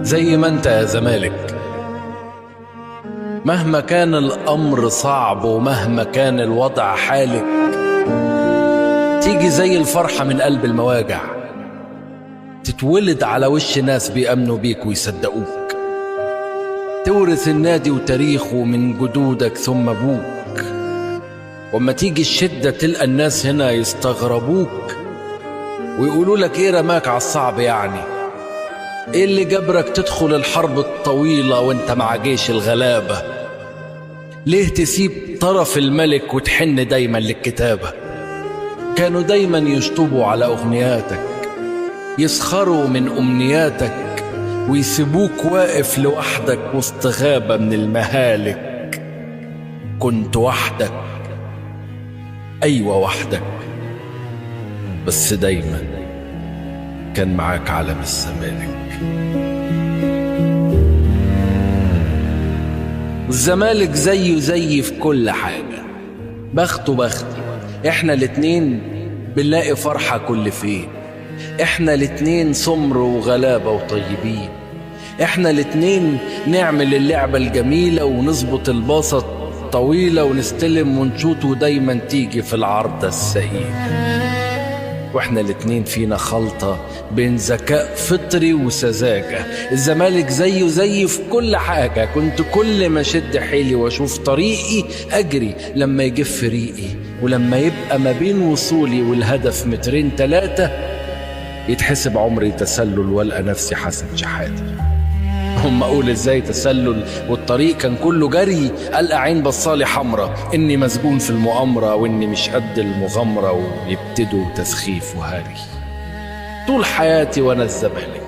زي ما انت يا زمالك، مهما كان الأمر صعب ومهما كان الوضع حالك، تيجي زي الفرحة من قلب المواجع، تتولد على وش ناس بيأمنوا بيك ويصدقوك، تورث النادي وتاريخه من جدودك ثم أبوك، وما تيجي الشدة تلقى الناس هنا يستغربوك ويقولوا لك ايه رماك على الصعب، يعني ايه اللي جبرك تدخل الحرب الطويلة وانت مع جيش الغلابة؟ ليه تسيب طرف الملك وتحن دايما للكتابة؟ كانوا دايما يشطبوا على أغنياتك، يسخروا من أمنياتك، ويسيبوك واقف لوحدك وسط غابة من المهالك. كنت وحدك، أيوة وحدك، بس دايما كان معاك علم الزمالك. والزمالك زيه زي في كل حاجة، بخته بختي، احنا الاتنين بنلاقي فرحة كل فين، احنا الاتنين سمر وغلابة وطيبين، احنا الاتنين نعمل اللعبة الجميلة ونظبط الباصة الطويلة ونستلم ونشوط ودايما تيجي في العرضة السئيل. واحنا الاتنين فينا خلطة بين ذكاء فطري وسذاجة. الزمالك زيه زي في كل حاجة، كنت كل ما شد حيلي واشوف طريقي اجري لما يجف ريقي، ولما يبقى ما بين وصولي والهدف مترين 3 يتحسب عمري تسلل والقى نفسي حسن شحاتة. هم اقول ازاي تسلل والطريق كان كله جري؟ القى عين بصالي حمرة اني مسجون في المؤامرة واني مش قد المغامرة، ويبتدوا تسخيف وهري. طول حياتي وانا الزمالك